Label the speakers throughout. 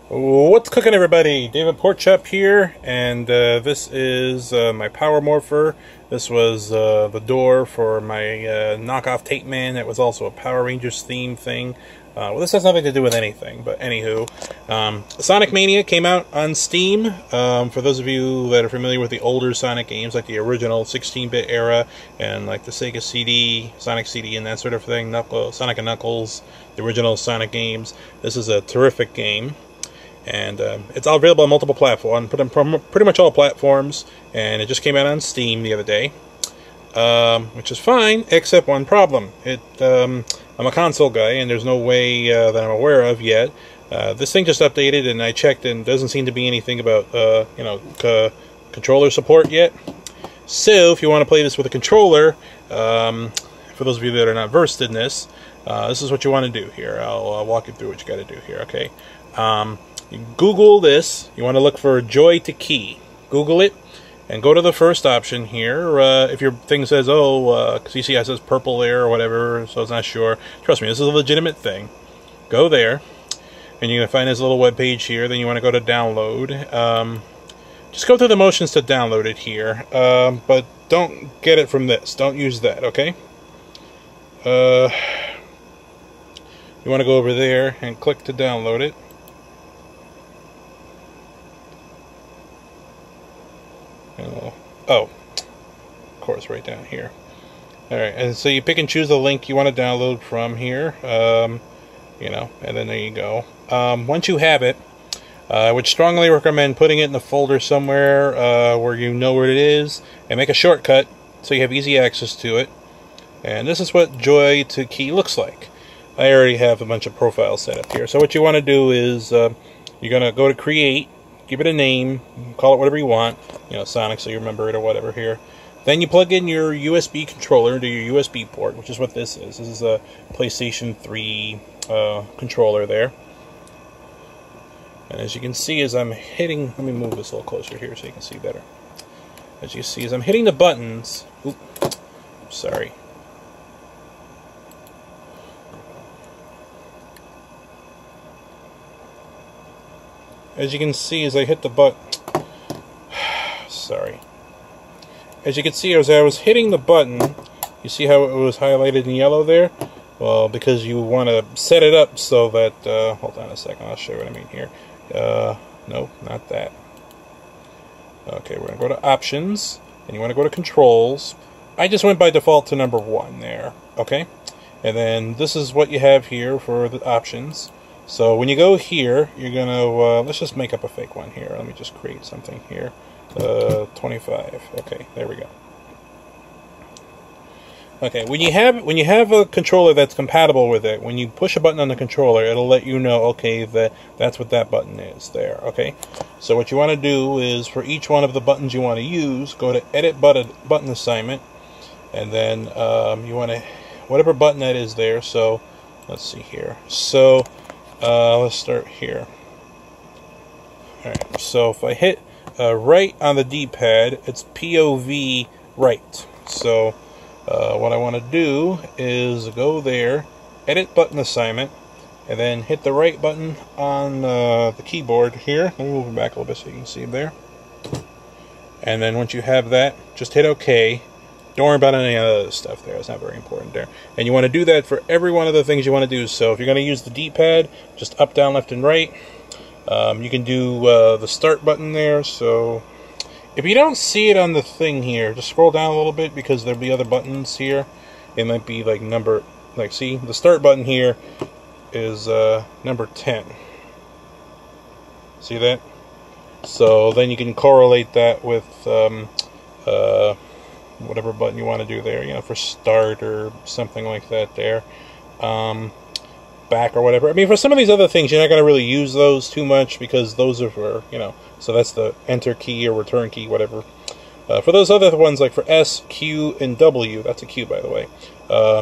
Speaker 1: What's cooking, everybody? David Porkchop here, and this is my power morpher. This was the door for my knockoff Tape Man. That was also a Power Rangers theme thing. Well, this has nothing to do with anything, but anywho. Sonic Mania came out on Steam. For those of you that are familiar with the older Sonic games, like the original 16-bit era, and like the Sega CD, Sonic CD, and that sort of thing, Sonic and Knuckles, the original Sonic games, this is a terrific game. And it's all available on multiple platforms, pretty much all platforms, and it just came out on Steam the other day, which is fine, except one problem. I'm a console guy, and there's no way that I'm aware of yet. This thing just updated, and I checked, and doesn't seem to be anything about controller support yet. So, if you want to play this with a controller, for those of you that are not versed in this, this is what you want to do here. I'll walk you through what you got to do here. Okay. You Google this. You want to look for JoyToKey. Google it and go to the first option here. If your thing says, because you see it says purple there or whatever, so it's not sure. Trust me, this is a legitimate thing. Go there, and you're going to find this little web page here. Then you want to go to download. Just go through the motions to download it here, but don't get it from this. Don't use that, okay? You want to go over there and click to download it. Oh, of course, right down here. Alright, and so you pick and choose the link you want to download from here, and then there you go. Once you have it, I would strongly recommend putting it in the folder somewhere where you know where it is, and make a shortcut so you have easy access to it. And this is what JoyToKey looks like. I already have a bunch of profiles set up here. So what you want to do is, you're going to go to Create, give it a name, call it whatever you want, Sonic, so you remember it or whatever here. Then you plug in your USB controller into your USB port, which is what this is. This is a PlayStation 3 controller there. And as you can see, as I'm hitting, let me move this a little closer here so you can see better. As you see, as I'm hitting the buttons, sorry. As you can see, as I hit the button, sorry. As you can see, as I was hitting the button, you see how it was highlighted in yellow there? Well, because you want to set it up so that, hold on a second, I'll show you what I mean here. No, not that. Okay, we're going to go to Options, and you want to go to Controls. I just went by default to number 1 there, okay? And then this is what you have here for the options. So when you go here, you're going to, let's just make up a fake one here. Let me just create something here. 25. Okay, there we go. Okay, when you have a controller that's compatible with it, when you push a button on the controller, it'll let you know, okay, that's what that button is there, okay? So what you want to do is, for each one of the buttons you want to use, go to Edit Button Assignment, and then you want to, whatever button that is there, so, let's see here. So, let's start here. Alright, so if I hit right on the D-pad, it's POV right. So what I want to do is go there, edit button assignment, and then hit the right button on the keyboard here. Let me move it back a little bit so you can see it there. And then once you have that, just hit OK. Don't worry about any other stuff there. It's not very important there. And you want to do that for every one of the things you want to do. So if you're going to use the D-pad, just up, down, left, and right. You can do the start button there. So if you don't see it on the thing here, just scroll down a little bit because there'll be other buttons here. It might be like see, the start button here is number 10. See that? So then you can correlate that with whatever button you want to do there, for start or something like that there. Back or whatever. I mean, for some of these other things, you're not going to really use those too much because those are for, so that's the enter key or return key, whatever. For those other ones, like for S, Q, and W, that's a Q, by the way,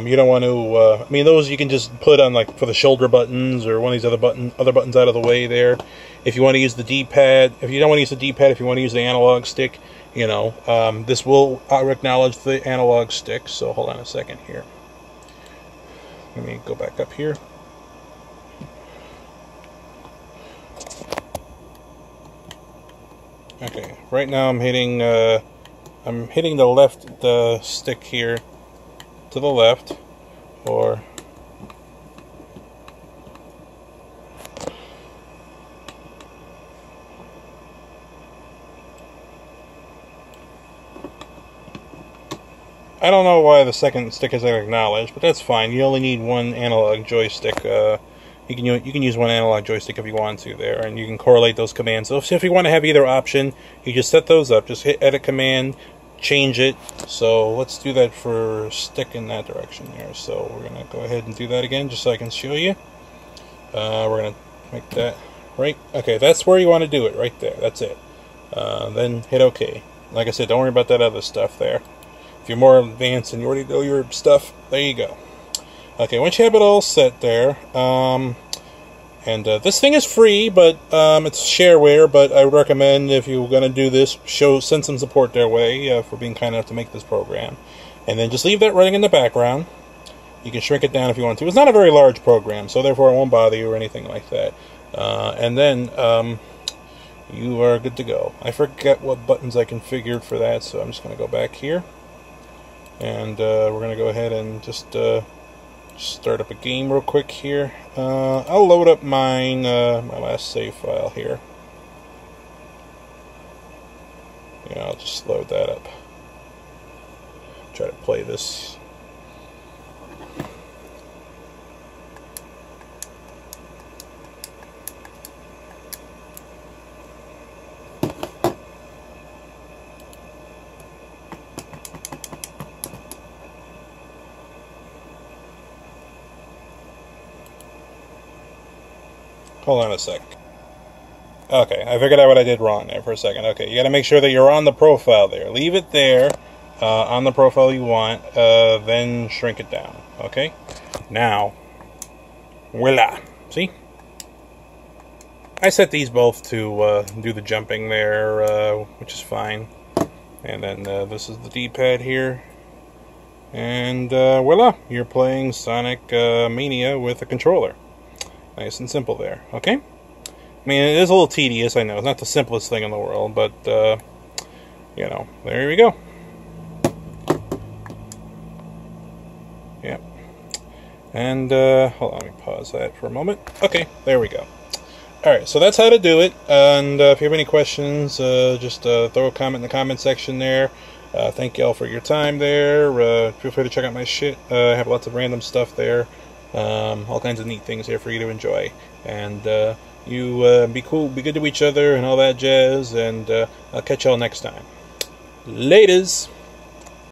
Speaker 1: you don't want to, I mean, those you can just put on, like, for the shoulder buttons or one of these other buttons out of the way there. If you want to use the D-pad, if you don't want to use the D-pad, if you want to use the analog stick, this will acknowledge the analog stick, so hold on a second here. Let me go back up here. Okay, right now I'm hitting the stick here to the left, or I don't know why the second stick isn't acknowledged, but that's fine. You only need one analog joystick. You can use one analog joystick if you want to there, and you can correlate those commands. So if you want to have either option, you just set those up. Just hit edit command, change it. So let's do that for stick in that direction there. So we're gonna go ahead and do that again, just so I can show you. We're gonna make that right. Okay, that's where you want to do it, right there. That's it. Then hit OK. Like I said, don't worry about that other stuff there. If you're more advanced and you already know your stuff, there you go. Okay, once you have it all set there, this thing is free, but it's shareware. But I would recommend, if you're going to do this, send some support their way for being kind enough to make this program. And then just leave that running in the background. You can shrink it down if you want to. It's not a very large program, so therefore it won't bother you or anything like that. And then you are good to go. I forget what buttons I configured for that, so I'm just going to go back here. And we're going to go ahead and just start up a game real quick here. I'll load up mine, my last save file here. Yeah, I'll just load that up. Try to play this. Hold on a sec. Okay, I figured out what I did wrong there for a second. Okay, you got to make sure that you're on the profile there. Leave it there on the profile you want, then shrink it down. Okay? Now, voila. See? I set these both to do the jumping there, which is fine. And then this is the D-pad here. And voila, you're playing Sonic Mania with a controller. Nice and simple there, okay? I mean, it is a little tedious, I know. It's not the simplest thing in the world, but, you know, there we go. Yep. And, hold on, let me pause that for a moment. Okay, there we go. Alright, so that's how to do it. And if you have any questions, just throw a comment in the comment section there. Thank you all for your time there. Feel free to check out my shit. I have lots of random stuff there. All kinds of neat things here for you to enjoy, and you be cool, be good to each other, and all that jazz. And I'll catch y'all next time. Laters.